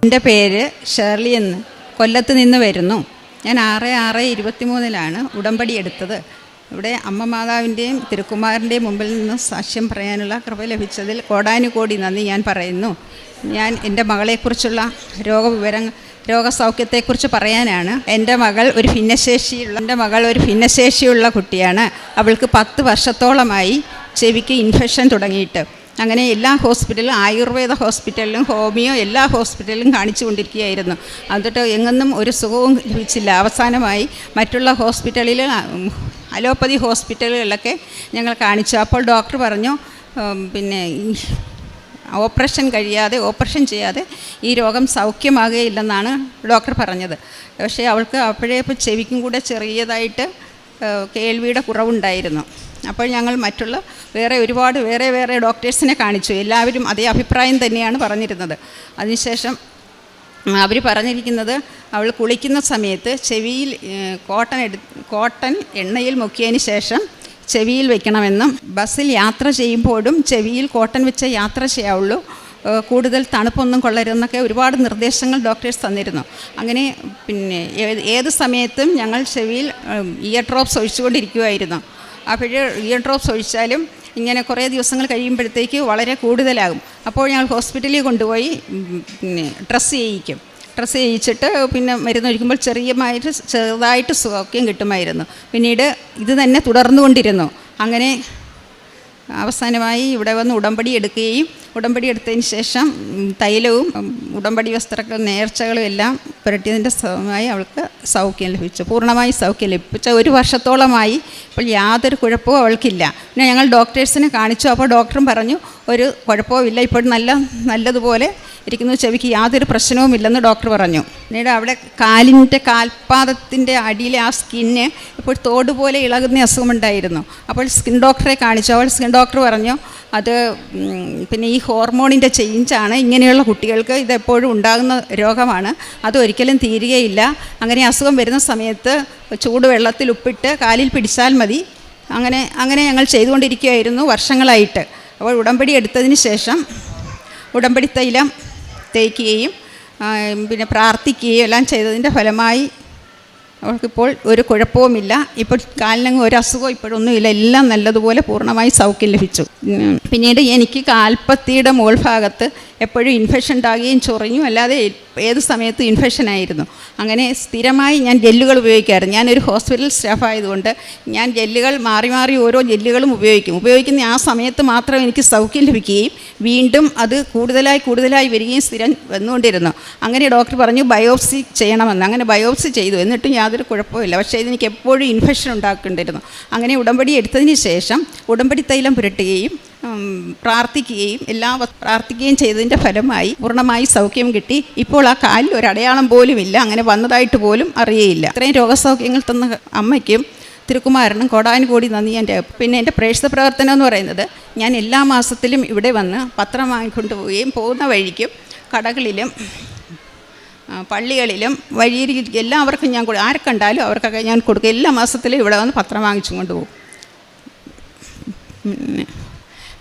എൻ്റെ പേര് ഷേർലി എന്ന്, കൊല്ലത്ത് നിന്ന് വരുന്നു. ഞാൻ 6/6/23 ഉടമ്പടി എടുത്തത്. ഇവിടെ അമ്മ മാതാവിൻ്റെയും തിരുക്കുമാരൻ്റെയും മുമ്പിൽ നിന്ന് സാക്ഷ്യം പറയാനുള്ള കൃപ ലഭിച്ചതിൽ കോടാനുകോടി നന്ദി ഞാൻ പറയുന്നു. ഞാൻ എൻ്റെ മകളെക്കുറിച്ചുള്ള രോഗസൗഖ്യത്തെക്കുറിച്ച് പറയാനാണ്. എൻ്റെ മകൾ ഒരു ഭിന്നശേഷിയുള്ള കുട്ടിയാണ്. അവൾക്ക് 10 വർഷത്തോളമായി ചെവിക്ക് ഇൻഫെക്ഷൻ തുടങ്ങിയിട്ട്. അങ്ങനെ എല്ലാ ഹോസ്പിറ്റലിലും, ആയുർവേദ ഹോസ്പിറ്റലിലും ഹോമിയോ എല്ലാ ഹോസ്പിറ്റലിലും കാണിച്ചു കൊണ്ടിരിക്കുകയായിരുന്നു. എന്നിട്ട് എങ്ങൊന്നും ഒരു സുഖവും ലഭിച്ചില്ല. അവസാനമായി മറ്റുള്ള ഹോസ്പിറ്റലിൽ, അലോപ്പതി ഹോസ്പിറ്റലുകളിലൊക്കെ ഞങ്ങൾ കാണിച്ചു. അപ്പോൾ ഡോക്ടർ പറഞ്ഞു, പിന്നെ ഓപ്പറേഷൻ ചെയ്യാതെ ഈ രോഗം സൗഖ്യമാകുകയില്ലെന്നാണ് ഡോക്ടർ പറഞ്ഞത്. പക്ഷേ അവൾക്ക് അപ്പോഴേ ഇപ്പോൾ ചെവിക്കും കൂടെ ചെറിയതായിട്ട് കേൾവിയുടെ കുറവുണ്ടായിരുന്നു. അപ്പോൾ ഞങ്ങൾ മറ്റുള്ള വേറെ ഡോക്ടേഴ്സിനെ കാണിച്ചു. എല്ലാവരും അതേ അഭിപ്രായം തന്നെയാണ് പറഞ്ഞിരുന്നത്. അതിനുശേഷം അവർ പറഞ്ഞിരിക്കുന്നത്, അവൾ കുളിക്കുന്ന സമയത്ത് ചെവിയിൽ കോട്ടൺ എണ്ണയിൽ മുക്കിയതിന് ശേഷം ചെവിയിൽ വെക്കണമെന്നും, ബസ്സിൽ യാത്ര ചെയ്യുമ്പോഴും ചെവിയിൽ കോട്ടൺ വെച്ച് യാത്ര ചെയ്യാവുള്ളൂ, കൂടുതൽ തണുപ്പൊന്നും കൊള്ളരുതെന്നൊക്കെ ഒരുപാട് നിർദ്ദേശങ്ങൾ ഡോക്ടേഴ്സ് തന്നിരുന്നു. അങ്ങനെ പിന്നെ ഏത് സമയത്തും ഞങ്ങൾ ചെവിയിൽ ഇയർ ഡ്രോപ്സ് ഒഴിച്ചുകൊണ്ടിരിക്കുമായിരുന്നു. അപ്പോൾ ഇയർ ഡ്രോപ്സ് ഒഴിച്ചാലും ഇങ്ങനെ കുറേ ദിവസങ്ങൾ കഴിയുമ്പോഴത്തേക്ക് വളരെ കൂടുതലാകും. അപ്പോൾ ഞങ്ങൾ ഹോസ്പിറ്റലിൽ കൊണ്ടുപോയി ഡ്രസ്സ് ചെയ്യിച്ചിട്ട് പിന്നെ മരുന്നൊഴിക്കുമ്പോൾ ചെറുതായിട്ട് സൗഖ്യം കിട്ടുമായിരുന്നു. പിന്നീട് ഇത് തന്നെ തുടർന്നുകൊണ്ടിരുന്നു. അങ്ങനെ അവസാനമായി ഇവിടെ വന്ന് ഉടമ്പടി എടുത്തതിന് ശേഷം തൈലവും ഉടമ്പടി വസ്ത്രങ്ങൾ നേർച്ചകളും എല്ലാം പുരട്ടിയതിൻ്റെ ഫലമായി അവൾക്ക് സൗഖ്യം ലഭിച്ചു. പൂർണ്ണമായി സൗഖ്യം ലഭിച്ച 1 വർഷത്തോളമായി. ഇപ്പോൾ യാതൊരു കുഴപ്പവും അവൾക്കില്ല. പിന്നെ ഞങ്ങൾ ഡോക്ടേഴ്സിനെ കാണിച്ചു. അപ്പോൾ ഡോക്ടറും പറഞ്ഞു, ഒരു കുഴപ്പവുമില്ല, ഇപ്പോൾ നല്ലതുപോലെ ഇരിക്കുന്നു, ചെവിക്ക് യാതൊരു പ്രശ്നവുമില്ലെന്ന് ഡോക്ടർ പറഞ്ഞു. പിന്നീട് അവിടെ കാൽപാദത്തിൻ്റെ അടിയിലെ ആ സ്കിന്ന് ഇപ്പോൾ തോട് പോലെ ഇളകുന്ന അസുഖമുണ്ടായിരുന്നു. അപ്പോൾ സ്കിൻ ഡോക്ടറെ കാണിച്ചു. അവൾ സ്കിൻ ഡോക്ടർ പറഞ്ഞു, അത് പിന്നെ ഈ ഹോർമോണിൻ്റെ ചേഞ്ചാണ്, ഇങ്ങനെയുള്ള കുട്ടികൾക്ക് ഇതെപ്പോഴും ഉണ്ടാകുന്ന രോഗമാണ്, അതൊരിക്കലും തീരുകയില്ല. അങ്ങനെ അസുഖം വരുന്ന സമയത്ത് ചൂടുവെള്ളത്തിൽ ഉപ്പിട്ട് കാലിൽ പിടിച്ചാൽ മതി. അങ്ങനെ ഞങ്ങൾ ചെയ്തുകൊണ്ടിരിക്കുകയായിരുന്നു വർഷങ്ങളായിട്ട്. അപ്പോൾ ഉടമ്പടി എടുത്തതിന് ശേഷം ഉടമ്പടി തൈലം തേക്കുകയും പിന്നെ പ്രാർത്ഥിക്കുകയും എല്ലാം ചെയ്തതിൻ്റെ ഫലമായി അവൾക്കിപ്പോൾ ഒരു കുഴപ്പവുമില്ല. ഇപ്പോൾ കാലിനങ്ങ് ഒരു അസുഖം ഇപ്പോഴൊന്നുമില്ല. എല്ലാം നല്ലതുപോലെ പൂർണ്ണമായി സൗഖ്യം ലഭിച്ചു. പിന്നീട് എനിക്ക് കാൽപ്പത്തിയുടെ മുകൾ ഭാഗത്ത് എപ്പോഴും ഇൻഫെക്ഷൻ ഉണ്ടാകുകയും ചൊറിഞ്ഞും, അല്ലാതെ ഏത് സമയത്തും ഇൻഫെക്ഷനായിരുന്നു. അങ്ങനെ സ്ഥിരമായി ഞാൻ ജെല്ലുകൾ ഉപയോഗിക്കാറുണ്ട്. ഞാനൊരു ഹോസ്പിറ്റൽ സ്റ്റാഫ് ആയതുകൊണ്ട് ഞാൻ ജെല്ലുകൾ മാറി ഓരോ ജെല്ലുകളും ഉപയോഗിക്കുന്ന ആ സമയത്ത് മാത്രം എനിക്ക് സൗഖ്യം ലഭിക്കുകയും വീണ്ടും അത് കൂടുതലായി വരികയും സ്ഥിരം വന്നുകൊണ്ടിരുന്നു. അങ്ങനെ ഡോക്ടർ പറഞ്ഞു ബയോപ്സി ചെയ്യണമെന്ന്. അങ്ങനെ ബയോപ്സി ചെയ്തു. എന്നിട്ടും യാതൊരു കുഴപ്പമില്ല. പക്ഷേ ഇതെനിക്ക് എപ്പോഴും ഇൻഫെക്ഷൻ ഉണ്ടാക്കേണ്ടിയിരുന്നു. അങ്ങനെ ഉടമ്പടി എടുത്തതിന് ശേഷം ഉടമ്പടി തൈലം പുരട്ടുകയും പ്രാർത്ഥിക്കുകയും ചെയ്തതിൻ്റെ ഫലമായി പൂർണ്ണമായി സൗഖ്യം കിട്ടി. ഇപ്പോൾ ആ കാലിൽ ഒരു അടയാളം പോലുമില്ല, അങ്ങനെ വന്നതായിട്ട് പോലും അറിയയില്ല. ഇത്രയും രോഗസൗഖ്യങ്ങൾ തന്ന അമ്മയ്ക്കും തിരുക്കുമാരനും കോടാനുകോടി നന്ദി. പിന്നെ എൻ്റെ പ്രേക്ഷിത പ്രവർത്തനം എന്ന് പറയുന്നത്, ഞാൻ എല്ലാ മാസത്തിലും ഇവിടെ വന്ന് പത്രം വാങ്ങിക്കൊണ്ട് പോവുകയും പോകുന്ന വഴിക്കും കടകളിലും പള്ളികളിലും വഴിയിൽ എല്ലാവർക്കും ഞാൻ ആരെ കണ്ടാലും അവർക്കൊക്കെ ഞാൻ കൊടുക്കും. എല്ലാ മാസത്തിലും ഇവിടെ വന്ന് പത്രം വാങ്ങിച്ചും കൊണ്ട് പോകും.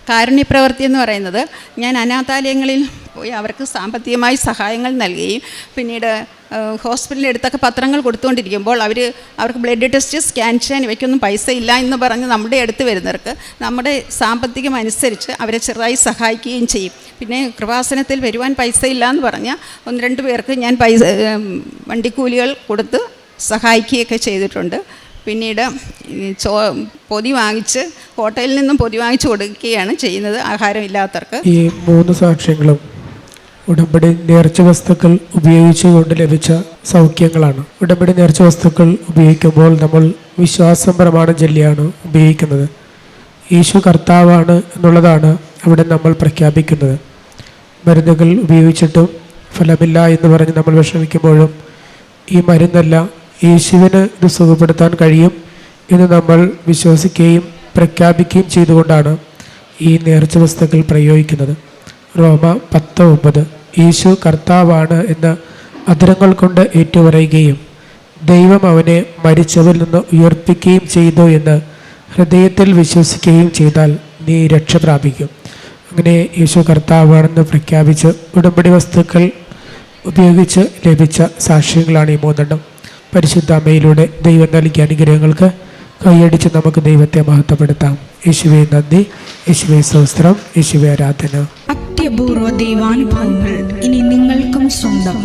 കാരുണ്യപ്രവൃത്തി എന്ന് പറയുന്നത്, ഞാൻ അനാഥാലയങ്ങളിൽ പോയി അവർക്ക് സാമ്പത്തികമായി സഹായങ്ങൾ നൽകുകയും പിന്നീട് ഹോസ്പിറ്റലിൽ എടുത്തൊക്കെ പത്രങ്ങൾ കൊടുത്തുകൊണ്ടിരിക്കുമ്പോൾ അവർക്ക് ബ്ലഡ് ടെസ്റ്റ്, സ്കാൻ ചെയ്യാൻ ഇവയ്ക്കൊന്നും പൈസ ഇല്ല എന്ന് പറഞ്ഞ് നമ്മുടെ അടുത്ത് വരുന്നവർക്ക് നമ്മുടെ സാമ്പത്തികം അനുസരിച്ച് അവരെ ചെറുതായി സഹായിക്കുകയും ചെയ്യും. പിന്നെ കൃപാസനത്തിൽ വരുവാൻ പൈസ ഇല്ല എന്ന് പറഞ്ഞാൽ 1-2 പേർക്ക് ഞാൻ വണ്ടിക്കൂലികൾ കൊടുത്ത് സഹായിക്കുകയൊക്കെ ചെയ്തിട്ടുണ്ട്. പിന്നീട് പൊതി വാങ്ങിച്ച് ഹോട്ടലിൽ നിന്നും പൊതി വാങ്ങിച്ച് കൊടുക്കുകയാണ് ചെയ്യുന്നത് ആഹാരമില്ലാത്തവർക്ക്. ഈ 3 സാക്ഷ്യങ്ങളും ഉടമ്പടി നേർച്ച വസ്തുക്കൾ ഉപയോഗിച്ചുകൊണ്ട് ലഭിച്ച സൗഖ്യങ്ങളാണ്. ഉടമ്പടി നേർച്ച വസ്തുക്കൾ ഉപയോഗിക്കുമ്പോൾ നമ്മൾ വിശ്വാസം പ്രമാണം ചൊല്ലിയാണ് ഉപയോഗിക്കുന്നത്. യേശു കർത്താവാണ് എന്നുള്ളതാണ് അവിടെ നമ്മൾ പ്രഖ്യാപിക്കുന്നത്. മരുന്നുകൾ ഉപയോഗിച്ചിട്ടും ഫലമില്ല എന്ന് പറഞ്ഞ് നമ്മൾ വിഷമിക്കുമ്പോഴും ഈ മരുന്നല്ല, യേശുവിന് ഇത് സുഖപ്പെടുത്താൻ കഴിയും എന്ന് നമ്മൾ വിശ്വസിക്കുകയും പ്രഖ്യാപിക്കുകയും ചെയ്തുകൊണ്ടാണ് ഈ നേർച്ച വസ്തുക്കൾ പ്രയോഗിക്കുന്നത്. റോമ 10:9 യേശു കർത്താവാണ് എന്ന് അധരങ്ങൾ കൊണ്ട് ഏറ്റുപറയുകയും ദൈവം അവനെ മരിച്ചവരിൽ നിന്ന് ഉയർപ്പിക്കുകയും ചെയ്തു എന്ന് ഹൃദയത്തിൽ വിശ്വസിക്കുകയും ചെയ്താൽ നീ രക്ഷ പ്രാപിക്കും. അങ്ങനെ യേശു കർത്താവാണെന്ന് പ്രഖ്യാപിച്ച് ഉടമ്പടി വസ്തുക്കൾ ഉപയോഗിച്ച് ലഭിച്ച സാക്ഷ്യങ്ങളാണ് ഈ മൂന്നെണ്ണം. പരിശുദ്ധ അമ്മയിലൂടെ ദൈവം നൽകിയ അനുഗ്രഹങ്ങൾക്ക് കൈയടിച്ച് നമുക്ക് ദൈവത്തെ മഹത്വപ്പെടുത്താം. യേശുവേ നന്ദി, യേശുവേ സ്തോത്രം, യേശുവേ ആരാധന. അത്യപൂർവ ദൈവാനുഭവങ്ങൾ ഇനി നിങ്ങൾക്കും സ്വന്തം.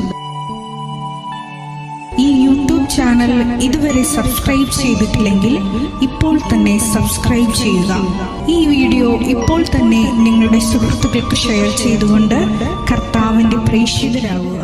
ഈ യൂട്യൂബ് ചാനൽ ഇതുവരെ സബ്സ്ക്രൈബ് ചെയ്തിട്ടില്ലെങ്കിൽ ഇപ്പോൾ തന്നെ സബ്സ്ക്രൈബ് ചെയ്യുക. ഈ വീഡിയോ ഇപ്പോൾ തന്നെ നിങ്ങളുടെ സുഹൃത്തുക്കൾക്ക് ഷെയർ ചെയ്തുകൊണ്ട് കർത്താവിൻ്റെ പ്രേക്ഷിതരാകുക.